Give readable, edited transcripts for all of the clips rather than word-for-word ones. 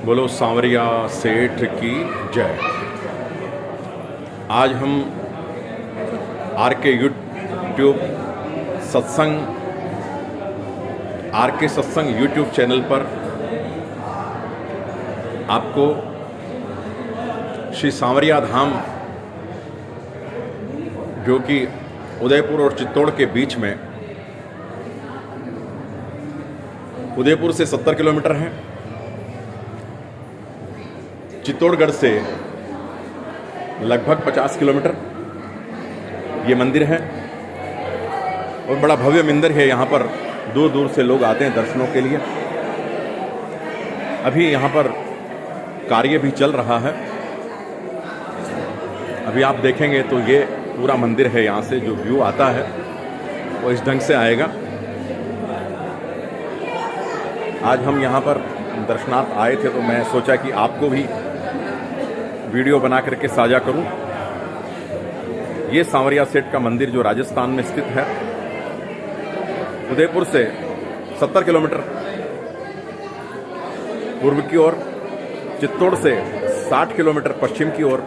बोलो सांवरिया सेठ की जय। आज हम आर.के. यूट्यूब सत्संग यूट्यूब चैनल पर आपको श्री सांवरिया धाम, जो कि उदयपुर और चित्तौड़ के बीच में, उदयपुर से 70 किलोमीटर है, चित्तौड़गढ़ से लगभग 50 किलोमीटर ये मंदिर है और बड़ा भव्य मंदिर है। यहाँ पर दूर दूर से लोग आते हैं दर्शनों के लिए। अभी यहाँ पर कार्य भी चल रहा है। अभी आप देखेंगे तो ये पूरा मंदिर है। यहाँ से जो व्यू आता है वो इस ढंग से आएगा। आज हम यहाँ पर दर्शनार्थ आए थे तो मैं सोचा कि आपको भी वीडियो बना करके साझा करूं। ये सांवरिया सेठ का मंदिर जो राजस्थान में स्थित है, उदयपुर से 70 किलोमीटर पूर्व की ओर, चित्तौड़ से 60 किलोमीटर पश्चिम की ओर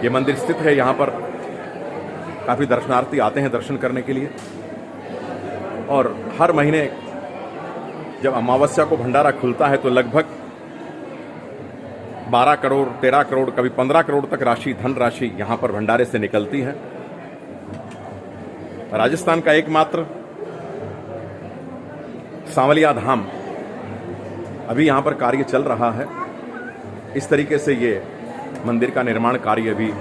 ये मंदिर स्थित है। यहाँ पर काफ़ी दर्शनार्थी आते हैं दर्शन करने के लिए। और हर महीने जब अमावस्या को भंडारा खुलता है तो लगभग 12 करोड़, 13 करोड़, कभी 15 करोड़ तक धन राशि यहाँ पर भंडारे से निकलती है। राजस्थान का एकमात्र सांवलिया धाम, अभी यहाँ पर कार्य चल रहा है। इस तरीके से ये मंदिर का निर्माण कार्य भी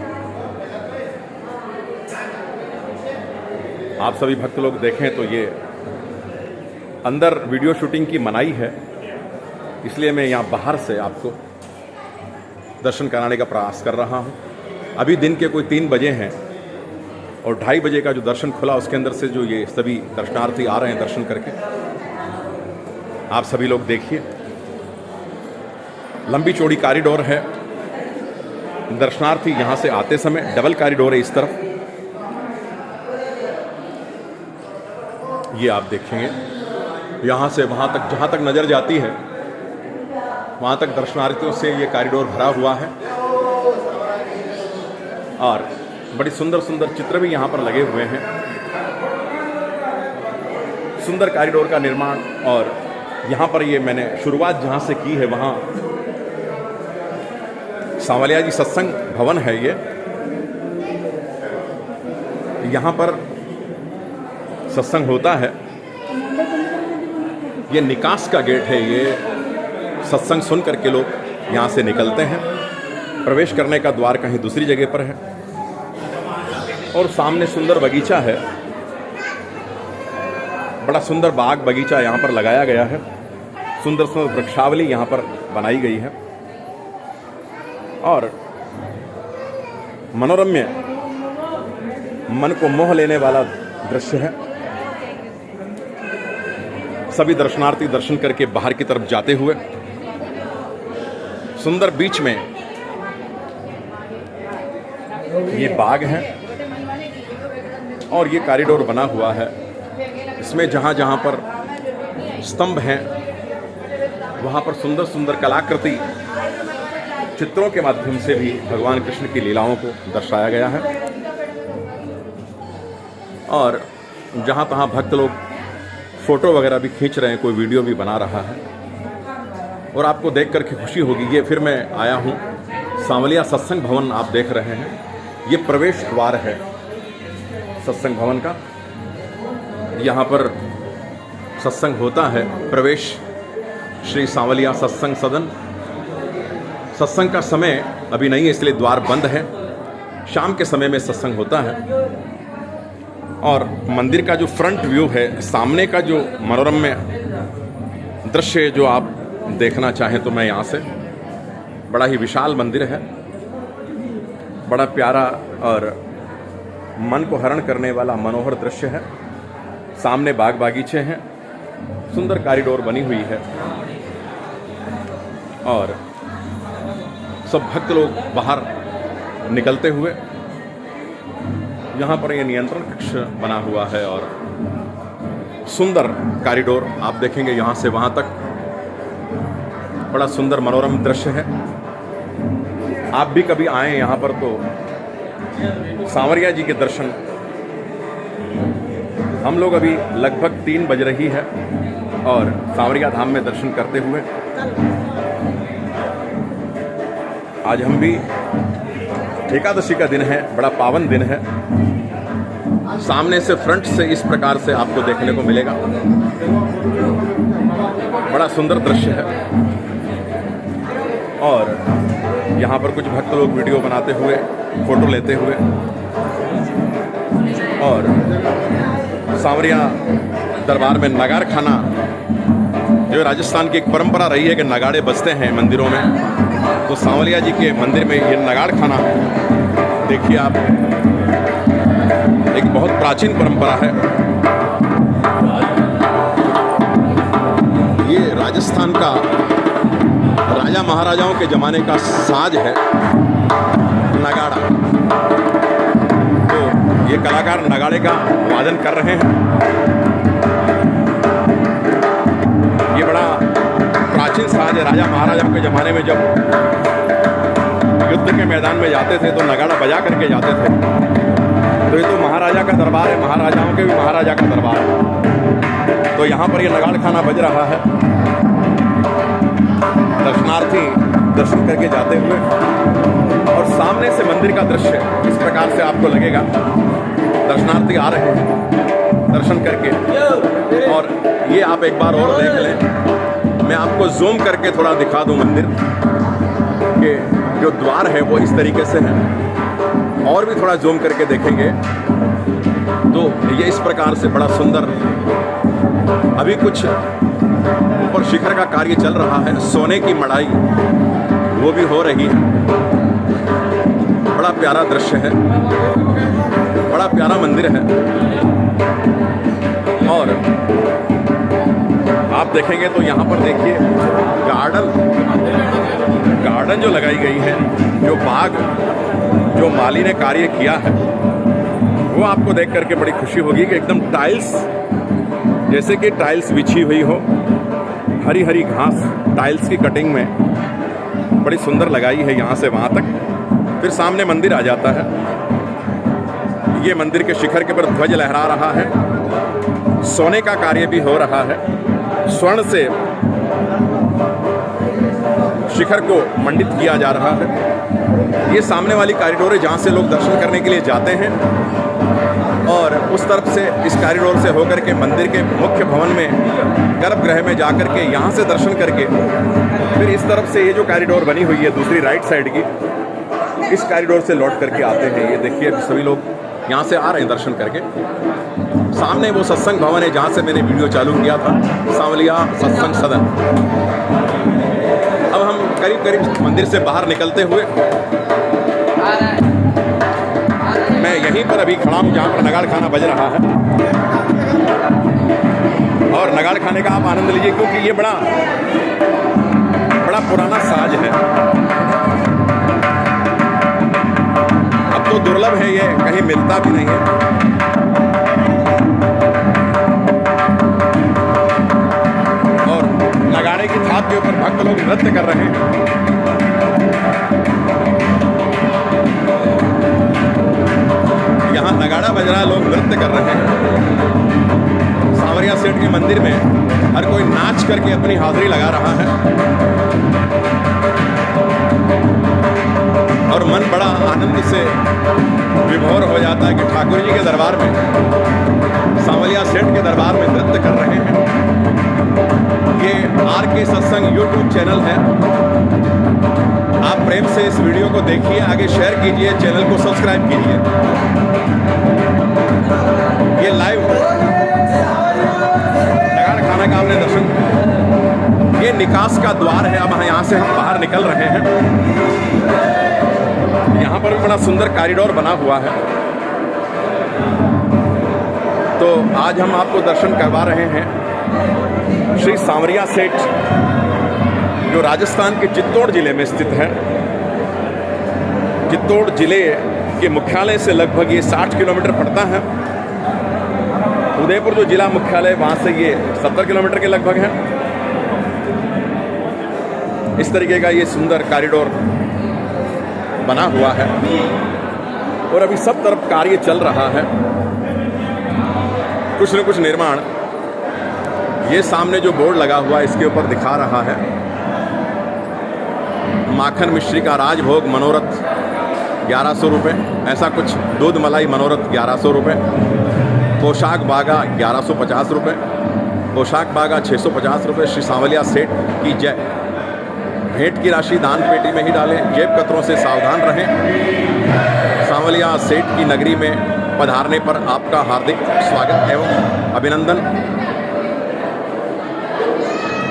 आप सभी भक्त लोग देखें तो ये अंदर वीडियो शूटिंग की मनाही है, इसलिए मैं यहाँ बाहर से आपको दर्शन कराने का प्रयास कर रहा हूँ। अभी दिन के कोई 3 बजे हैं और 2:30 बजे का जो दर्शन खुला उसके अंदर से जो ये सभी दर्शनार्थी आ रहे हैं दर्शन करके, आप सभी लोग देखिए। लंबी चौड़ी कॉरिडोर है। दर्शनार्थी यहाँ से आते समय डबल कॉरिडोर है इस तरफ, ये आप देखेंगे। यहाँ से वहाँ तक, जहाँ तक नज़र जाती है वहाँ तक दर्शनार्थियों से ये कॉरिडोर भरा हुआ है। और बड़ी सुंदर सुंदर चित्र भी यहाँ पर लगे हुए हैं। सुंदर कॉरिडोर का निर्माण, और यहाँ पर ये मैंने शुरुआत जहाँ से की है वहाँ सांवलिया जी सत्संग भवन है। ये यहाँ पर सत्संग होता है। ये निकास का गेट है। ये सत्संग सुन करके लोग यहाँ से निकलते हैं। प्रवेश करने का द्वार कहीं दूसरी जगह पर है। और सामने सुंदर बगीचा है। बड़ा सुंदर बाग बगीचा यहाँ पर लगाया गया है। सुंदर सुंदर वृक्षावली यहाँ पर बनाई गई है और मनोरम्य, मन को मोह लेने वाला दृश्य है। सभी दर्शनार्थी दर्शन करके बाहर की तरफ जाते हुए, सुंदर बीच में ये बाग है और ये कॉरिडोर बना हुआ है। इसमें जहाँ जहाँ पर स्तंभ हैं वहाँ पर सुंदर सुंदर कलाकृति चित्रों के माध्यम से भी भगवान कृष्ण की लीलाओं को दर्शाया गया है। और जहाँ तहाँ भक्त लोग फोटो वगैरह भी खींच रहे हैं, कोई वीडियो भी बना रहा है। और आपको देख करके खुशी होगी। ये फिर मैं आया हूँ सांवलिया सत्संग भवन, आप देख रहे हैं। ये प्रवेश द्वार है सत्संग भवन का। यहाँ पर सत्संग होता है। प्रवेश श्री सांवलिया सत्संग सदन। सत्संग का समय अभी नहीं है, इसलिए द्वार बंद है। शाम के समय में सत्संग होता है। और मंदिर का जो फ्रंट व्यू है, सामने का जो मनोरम्य दृश्य जो आप देखना चाहें तो मैं यहाँ से, बड़ा ही विशाल मंदिर है, बड़ा प्यारा और मन को हरण करने वाला मनोहर दृश्य है। सामने बाग बागीचे हैं, सुंदर कॉरिडोर बनी हुई है और सब भक्त लोग बाहर निकलते हुए, यहाँ पर ये नियंत्रण कक्ष बना हुआ है और सुंदर कॉरिडोर आप देखेंगे यहाँ से वहाँ तक। बड़ा सुंदर मनोरम दृश्य है। आप भी कभी आएँ यहाँ पर तो सांवरिया जी के दर्शन। हम लोग अभी लगभग 3 बज रही है और सांवरिया धाम में दर्शन करते हुए आज हम भी एकादशी का दिन है, बड़ा पावन दिन है। सामने से फ्रंट से इस प्रकार से आपको देखने को मिलेगा, बड़ा सुंदर दृश्य है। और यहाँ पर कुछ भक्त लोग वीडियो बनाते हुए, फोटो लेते हुए, और सांवरिया दरबार में नगाड़ खाना, जो राजस्थान की एक परंपरा रही है कि नगाड़े बजते हैं मंदिरों में, तो सांवरिया जी के मंदिर में ये नगाड़ खाना देखिए आप, एक बहुत प्राचीन परंपरा है। ये राजस्थान का राजा महाराजाओं के ज़माने का साज है नगाड़ा। तो ये कलाकार नगाड़े का वादन कर रहे हैं। ये बड़ा प्राचीन साज है। राजा महाराजाओं के ज़माने में जब युद्ध के मैदान में जाते थे तो नगाड़ा बजा करके जाते थे। तो ये तो महाराजा का दरबार है, महाराजाओं के भी महाराजा का दरबार है। तो यहाँ पर ये नगाड़ खाना बज रहा है। दर्शनार्थी दर्शन करके जाते हुए, और सामने से मंदिर का दृश्य इस प्रकार से आपको लगेगा। दर्शनार्थी आ रहे हैं दर्शन करके, और ये आप एक बार और देख लें। मैं आपको जूम करके थोड़ा दिखा दूं मंदिर के जो द्वार है वो इस तरीके से है, और भी थोड़ा जूम करके देखेंगे तो ये इस प्रकार से बड़ा सुंदर। अभी कुछ ऊपर शिखर का कार्य चल रहा है, सोने की मढ़ाई वो भी हो रही है। बड़ा प्यारा दृश्य है, बड़ा प्यारा मंदिर है। और आप देखेंगे तो यहाँ पर देखिए गार्डन जो लगाई गई है, जो बाग जो माली ने कार्य किया है, वो आपको देख करके बड़ी खुशी होगी कि एकदम टाइल्स, जैसे कि टाइल्स बिछी हुई हो, हरी हरी घास टाइल्स की कटिंग में बड़ी सुंदर लगाई है यहाँ से वहाँ तक। फिर सामने मंदिर आ जाता है। ये मंदिर के शिखर के पर ध्वज लहरा रहा है, सोने का कार्य भी हो रहा है। स्वर्ण से शिखर को मंडित किया जा रहा है। ये सामने वाली कॉरिडोर है जहाँ से लोग दर्शन करने के लिए जाते हैं, और उस तरफ से इस कॉरिडोर से होकर के मंदिर के मुख्य भवन में, गर्भगृह में जाकर के यहाँ से दर्शन करके फिर इस तरफ से ये जो कॉरिडोर बनी हुई है दूसरी राइट साइड की, इस कॉरिडोर से लौट करके आते हैं। ये देखिए सभी लोग यहाँ से आ रहे हैं दर्शन करके। सामने वो सत्संग भवन है जहाँ से मैंने वीडियो चालू किया था, सांवलिया सत्संग सदन। अब हम करीब करीब मंदिर से बाहर निकलते हुए, मैं यहीं पर अभी खड़ा हूँ जहाँ पर नगाड़ खाना बज रहा है, और नगाड़ खाने का आप आनंद लीजिए, क्योंकि ये बड़ा पुराना साज है। अब तो दुर्लभ है, ये कहीं मिलता भी नहीं है। और नगाड़े की थाप के ऊपर भक्त लोग नृत्य कर रहे हैं। यहाँ नगाड़ा बज रहा है, लोग नृत्य कर रहे हैं। सांवरिया सेठ के मंदिर में हर कोई नाच करके अपनी हाजिरी लगा रहा है, और मन बड़ा आनंद से विभोर हो जाता है कि ठाकुर जी के दरबार में, सांवलिया सेठ के दरबार में नृत्य कर रहे हैं। ये RK सत्संग YouTube चैनल है। आप प्रेम से इस वीडियो को देखिए, आगे शेयर कीजिए, चैनल को सब्सक्राइब कीजिए। ये लाइव नगाड़ खाना का हमने दर्शन, ये निकास का द्वार है। अब यहाँ से हम बाहर निकल रहे हैं। यहाँ पर भी बड़ा सुंदर कॉरिडोर बना हुआ है। तो आज हम आपको दर्शन करवा रहे हैं श्री सांवरिया सेठ, जो राजस्थान के चित्तौड़ जिले में स्थित है। चित्तौड़ जिले के मुख्यालय से लगभग ये 60 किलोमीटर पड़ता है। उदयपुर जो जिला मुख्यालय, वहाँ से ये 70 किलोमीटर के लगभग है। इस तरीके का ये सुंदर कॉरिडोर बना हुआ है और अभी सब तरफ कार्य चल रहा है, कुछ न कुछ निर्माण। ये सामने जो बोर्ड लगा हुआ है इसके ऊपर दिखा रहा है माखन मिश्री का राजभोग मनोरथ 1100 रुपये, ऐसा कुछ। दूध मलाई मनोरथ 1100 रुपये। पोशाक बागा 1150 रुपये। पोशाक बागा 650 रुपये। श्री सांवलिया सेठ की जय। भेंट की राशि दान पेटी में ही डालें, जेब कतरों से सावधान रहें। सांवलिया सेठ की नगरी में पधारने पर आपका हार्दिक स्वागत एवं अभिनंदन।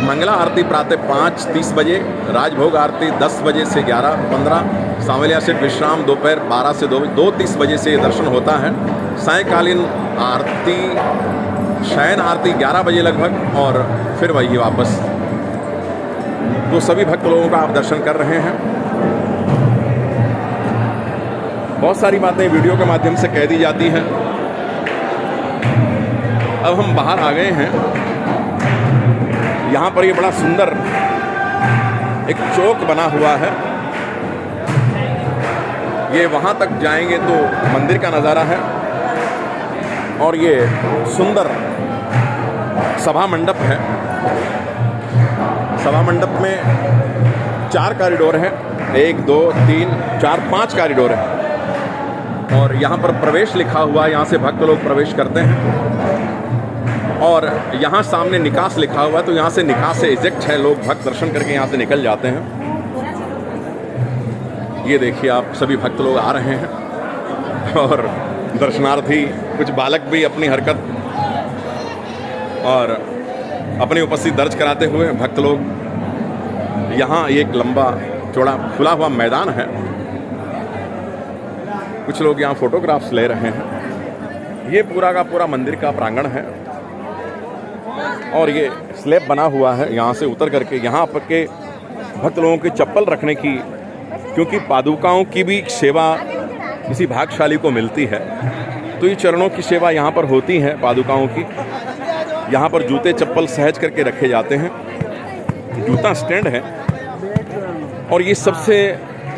मंगला आरती प्रातः 5:30 बजे, राजभोग आरती 10 बजे से 11:15। सांवलिया सेठ विश्राम दोपहर 12 से 2:30 बजे से दर्शन होता है। सायंकालीन आरती, शयन आरती 11 बजे लगभग और फिर वही वापस। तो सभी भक्त लोगों का आप दर्शन कर रहे हैं। बहुत सारी बातें वीडियो के माध्यम से कह दी जाती हैं। अब हम बाहर आ गए हैं। यहाँ पर ये बड़ा सुंदर एक चौक बना हुआ है। ये वहाँ तक जाएंगे तो मंदिर का नज़ारा है और ये सुंदर सभा मंडप है। सभा मंडप में 4 कॉरिडोर हैं, 1 2 3 4 5 कॉरिडोर हैं और यहाँ पर प्रवेश लिखा हुआ है। यहाँ से भक्त लोग प्रवेश करते हैं और यहाँ सामने निकास लिखा हुआ है, तो यहाँ से निकास से एग्जिट है। लोग भक्त दर्शन करके यहाँ से निकल जाते हैं। ये देखिए आप सभी भक्त लोग आ रहे हैं और दर्शनार्थी, कुछ बालक भी अपनी हरकत और अपनी उपस्थिति दर्ज कराते हुए भक्त लोग। यहाँ एक लंबा चौड़ा खुला हुआ मैदान है, कुछ लोग यहाँ फोटोग्राफ्स ले रहे हैं। ये पूरा का पूरा मंदिर का प्रांगण है और ये स्लैब बना हुआ है। यहाँ से उतर करके यहाँ पर के भक्त लोगों के चप्पल रखने की, क्योंकि पादुकाओं की भी सेवा किसी भाग्यशाली को मिलती है, तो ये चरणों की सेवा यहाँ पर होती है पादुकाओं की। यहाँ पर जूते चप्पल सहज करके रखे जाते हैं। जूता स्टैंड है और ये सबसे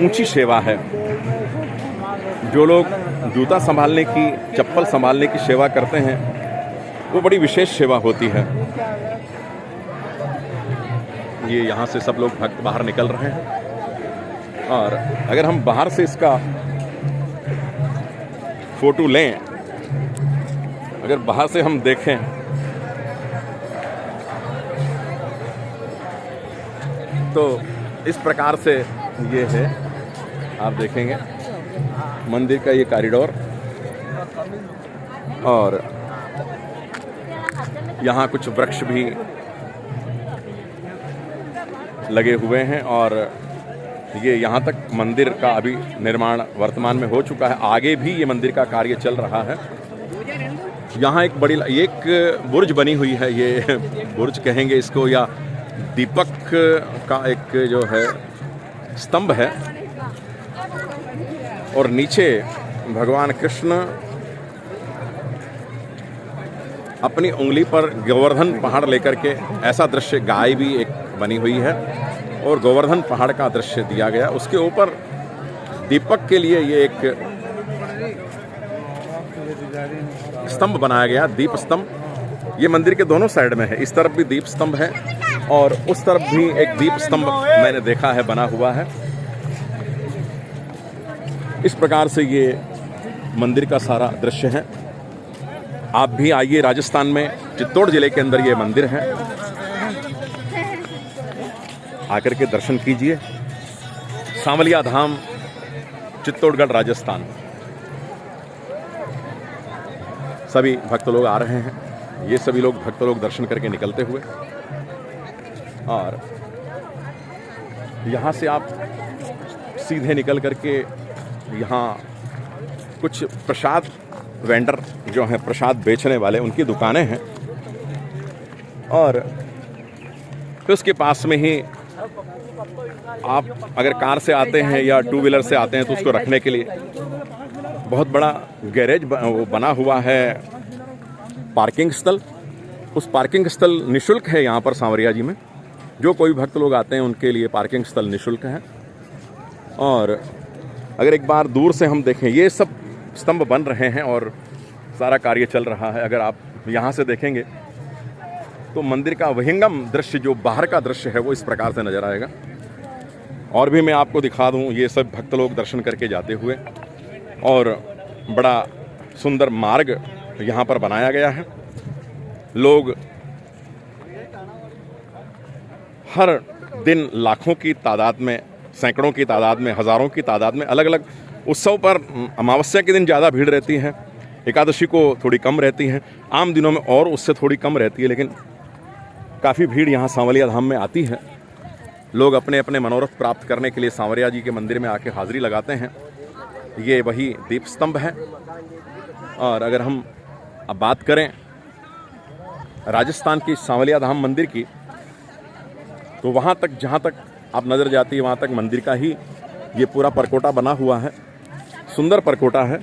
ऊंची सेवा है। जो लोग जूता संभालने की, चप्पल संभालने की सेवा करते हैं, वो बड़ी विशेष सेवा होती है। ये यहाँ से सब लोग भक्त बाहर निकल रहे हैं और अगर हम बाहर से इसका फोटो लें, अगर बाहर से हम देखें तो इस प्रकार से ये है। आप देखेंगे मंदिर का ये कॉरिडोर और यहाँ कुछ वृक्ष भी लगे हुए हैं और ये यहाँ तक मंदिर का अभी निर्माण वर्तमान में हो चुका है। आगे भी ये मंदिर का कार्य चल रहा है। यहाँ एक बड़ी एक बुर्ज बनी हुई है, ये बुर्ज कहेंगे इसको या दीपक का एक जो है स्तंभ है और नीचे भगवान कृष्ण अपनी उंगली पर गोवर्धन पहाड़ लेकर के, ऐसा दृश्य गाय भी एक बनी हुई है और गोवर्धन पहाड़ का दृश्य दिया गया। उसके ऊपर दीपक के लिए ये एक स्तंभ बनाया गया, दीप स्तंभ। ये मंदिर के दोनों साइड में है, इस तरफ भी दीप स्तंभ है और उस तरफ भी एक दीप स्तंभ मैंने देखा है बना हुआ है। इस प्रकार से ये मंदिर का सारा दृश्य है। आप भी आइए, राजस्थान में चित्तौड़ जिले के अंदर ये मंदिर है, आकर के दर्शन कीजिए। सांवलिया धाम, चित्तौड़गढ़, राजस्थान। सभी भक्त लोग आ रहे हैं। ये सभी लोग भक्त लोग दर्शन करके निकलते हुए और यहाँ से आप सीधे निकल करके यहाँ कुछ प्रसाद वेंडर जो हैं, प्रसाद बेचने वाले, उनकी दुकानें हैं और फिर उसके पास में ही आप अगर कार से आते हैं या टू व्हीलर से आते हैं तो उसको रखने के लिए बहुत बड़ा गैरेज बना हुआ है, पार्किंग स्थल। उस पार्किंग स्थल निःशुल्क है यहाँ पर सांवरिया जी में। जो कोई भक्त लोग आते हैं उनके लिए पार्किंग स्थल निःशुल्क है। और अगर एक बार दूर से हम देखें, ये सब स्तंभ बन रहे हैं और सारा कार्य चल रहा है। अगर आप यहाँ से देखेंगे तो मंदिर का विहंगम दृश्य, जो बाहर का दृश्य है, वो इस प्रकार से नज़र आएगा। और भी मैं आपको दिखा दूँ, ये सब भक्त लोग दर्शन करके जाते हुए, और बड़ा सुंदर मार्ग यहाँ पर बनाया गया है। लोग हर दिन लाखों की तादाद में, सैकड़ों की तादाद में, हज़ारों की तादाद में, अलग अलग उत्सव पर अमावस्या के दिन ज़्यादा भीड़ रहती है, एकादशी को थोड़ी कम रहती है, आम दिनों में और उससे थोड़ी कम रहती है, लेकिन काफ़ी भीड़ यहाँ सांवलिया धाम में आती है। लोग अपने अपने मनोरथ प्राप्त करने के लिए सांवरिया जी के मंदिर में आके हाजिरी लगाते हैं। ये वही दीप स्तंभ है। और अगर हम अब बात करें राजस्थान की सांवलिया धाम मंदिर की, तो वहाँ तक, जहाँ तक आप नज़र जाती है, वहाँ तक मंदिर का ही ये पूरा परकोटा बना हुआ है। सुंदर परकोटा है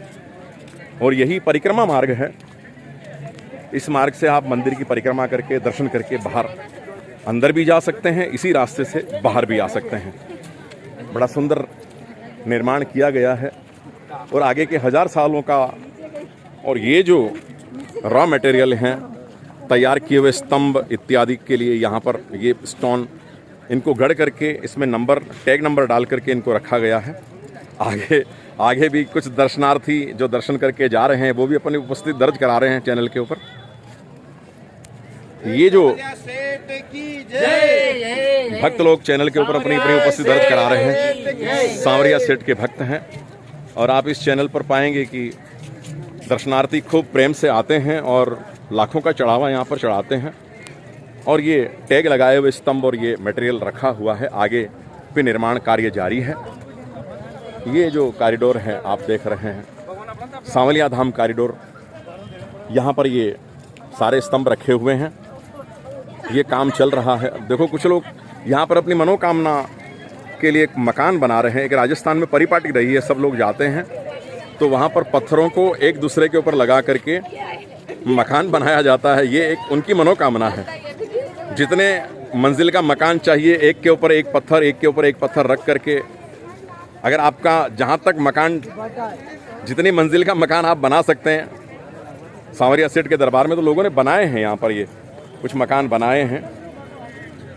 और यही परिक्रमा मार्ग है। इस मार्ग से आप मंदिर की परिक्रमा करके, दर्शन करके बाहर अंदर भी जा सकते हैं, इसी रास्ते से बाहर भी आ सकते हैं। बड़ा सुंदर निर्माण किया गया है और आगे के 1000 सालों का। और ये जो रॉ मटेरियल हैं, तैयार किए हुए स्तंभ इत्यादि के लिए यहाँ पर ये स्टोन, इनको गढ़ करके इसमें नंबर, टैग नंबर डाल करके इनको रखा गया है। आगे भी कुछ दर्शनार्थी जो दर्शन करके जा रहे हैं वो भी अपनी उपस्थिति दर्ज करा रहे हैं चैनल के ऊपर। ये जो भक्त लोग चैनल के ऊपर अपनी अपनी उपस्थिति दर्ज करा रहे हैं, सांवरिया सेठ के भक्त हैं। और आप इस चैनल पर पाएंगे कि दर्शनार्थी खूब प्रेम से आते हैं और लाखों का चढ़ावा यहाँ पर चढ़ाते हैं। और ये टैग लगाए हुए स्तंभ और ये मटेरियल रखा हुआ है। आगे भी निर्माण कार्य जारी है। ये जो कॉरिडोर है आप देख रहे हैं, सांवलिया धाम कॉरिडोर, यहाँ पर ये सारे स्तंभ रखे हुए हैं। ये काम चल रहा है। देखो, कुछ लोग यहाँ पर अपनी मनोकामना के लिए एक मकान बना रहे हैं। एक राजस्थान में परिपाटी रही है, सब लोग जाते हैं तो वहाँ पर पत्थरों को एक दूसरे के ऊपर लगा करके मकान बनाया जाता है। ये एक उनकी मनोकामना है। जितने मंजिल का मकान चाहिए, एक के ऊपर एक पत्थर, एक के ऊपर एक पत्थर रख करके, अगर आपका जहाँ तक मकान, जितनी मंजिल का मकान आप बना सकते हैं, सांवरिया सेठ के दरबार में तो लोगों ने बनाए हैं। यहाँ पर ये कुछ मकान बनाए हैं,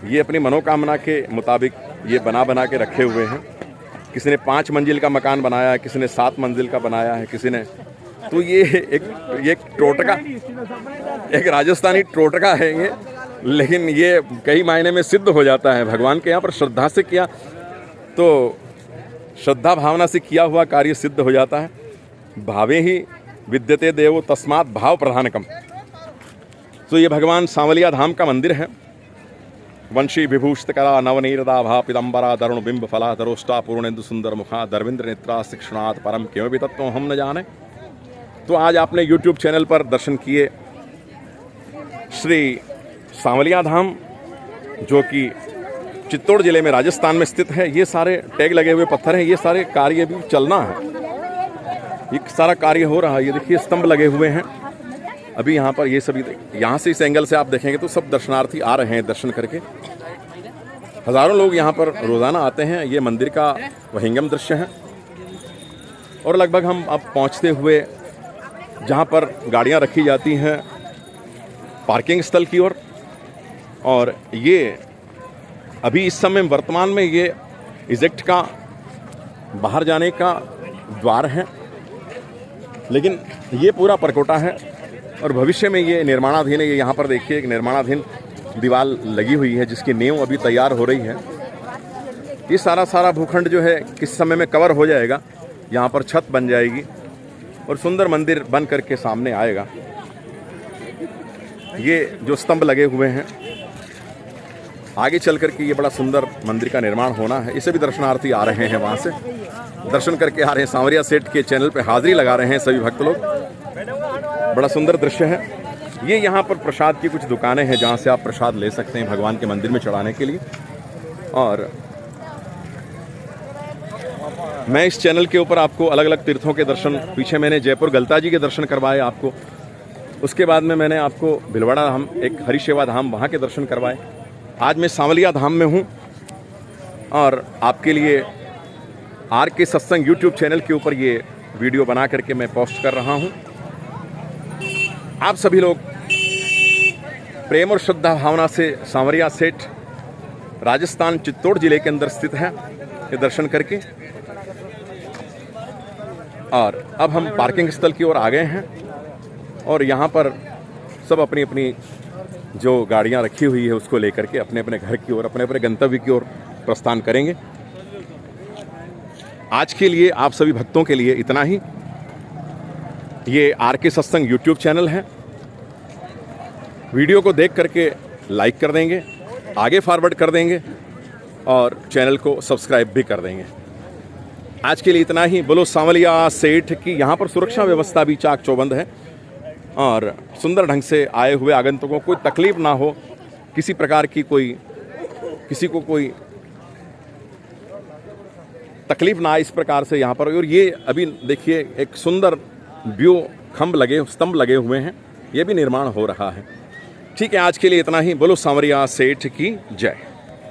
ये अपनी मनोकामना के मुताबिक ये बना के रखे हुए हैं। किसी ने 5 मंजिल का मकान बनाया है, किसी ने 7 मंजिल का बनाया है, किसी ने, तो ये एक टोटका, एक राजस्थानी टोटका है ये। लेकिन ये कई मायने में सिद्ध हो जाता है। भगवान के यहाँ पर श्रद्धा से किया तो श्रद्धा भावना से किया हुआ कार्य सिद्ध हो जाता है। भावे ही विद्यते देवो तस्मात् भाव प्रधानकम। तो ये भगवान सांवलिया धाम का मंदिर है। वंशी विभूषित करा नवनीरदा भा पिदम्बरा दरुण बिंब फला दरोष्टा पूर्णेन्दु सुंदर मुखा धर्मेंद्र नेत्रा शिक्षणात् परम क्यों भी तत्व हम न जाने। तो आज आपने YouTube चैनल पर दर्शन किए श्री सांवलिया धाम, जो कि चित्तौड़ जिले में राजस्थान में स्थित है। ये सारे टैग लगे हुए पत्थर हैं, ये सारे कार्य भी चलना है। ये सारा कार्य हो रहा है। ये देखिए स्तंभ लगे हुए हैं अभी यहाँ पर। ये सभी यहाँ से इस एंगल से आप देखेंगे तो सब दर्शनार्थी आ रहे हैं दर्शन करके। हज़ारों लोग यहाँ पर रोज़ाना आते हैं। ये मंदिर का विहंगम दृश्य है। और लगभग हम अब पहुँचते हुए जहाँ पर गाड़ियाँ रखी जाती हैं पार्किंग स्थल की ओर। और ये अभी इस समय वर्तमान में ये एग्जिट का बाहर जाने का द्वार है, लेकिन ये पूरा परकोटा है और भविष्य में ये निर्माणाधीन है। ये यहाँ पर देखिए एक निर्माणाधीन दीवार लगी हुई है जिसकी नींव अभी तैयार हो रही है। ये सारा भूखंड जो है किस समय में कवर हो जाएगा। यहाँ पर छत बन जाएगी और सुंदर मंदिर बन करके सामने आएगा। ये जो स्तंभ लगे हुए हैं, आगे चल करके ये बड़ा सुंदर मंदिर का निर्माण होना है। इसे भी दर्शनार्थी आ रहे हैं, वहाँ से दर्शन करके आ रहे हैं। सांवरिया सेठ के चैनल पे हाजिरी लगा रहे हैं सभी भक्त लोग। बड़ा सुंदर दृश्य है ये। यहाँ पर प्रसाद की कुछ दुकानें हैं जहाँ से आप प्रसाद ले सकते हैं भगवान के मंदिर में चढ़ाने के लिए। और मैं इस चैनल के ऊपर आपको अलग अलग तीर्थों के दर्शन, पीछे मैंने जयपुर गलता जी के दर्शन करवाए आपको, उसके बाद में मैंने आपको भिलवाड़ा धाम, एक हरिसेवा धाम, वहाँ के दर्शन करवाए। आज मैं सांवलिया धाम में हूँ और आपके लिए आर के सत्संग यूट्यूब चैनल के ऊपर ये वीडियो बना करके मैं पोस्ट कर रहा हूँ। आप सभी लोग प्रेम और श्रद्धा भावना से सांवरिया सेठ राजस्थान चित्तौड़ जिले के अंदर स्थित है ये दर्शन करके। और अब हम पार्किंग स्थल की ओर आ गए हैं और यहाँ पर सब अपनी अपनी जो गाड़ियाँ रखी हुई है उसको लेकर के अपने अपने घर की ओर, अपने अपने गंतव्य की ओर प्रस्थान करेंगे। आज के लिए आप सभी भक्तों के लिए इतना ही। ये आर के सत्संग यूट्यूब चैनल है, वीडियो को देख करके लाइक कर देंगे, आगे फॉरवर्ड कर देंगे और चैनल को सब्सक्राइब भी कर देंगे। आज के लिए इतना ही। बोलो सांवलिया सेठ की। यहाँ पर सुरक्षा व्यवस्था भी चाक चौबंद है और सुंदर ढंग से आए हुए आगंतुकों को कोई तकलीफ ना हो, किसी प्रकार की किसी को कोई तकलीफ ना आए, इस प्रकार से यहाँ पर। और ये अभी देखिए एक सुंदर व्यू स्तंभ लगे हुए हैं, ये भी निर्माण हो रहा है। ठीक है, आज के लिए इतना ही। बोलो सांवरिया सेठ की जय।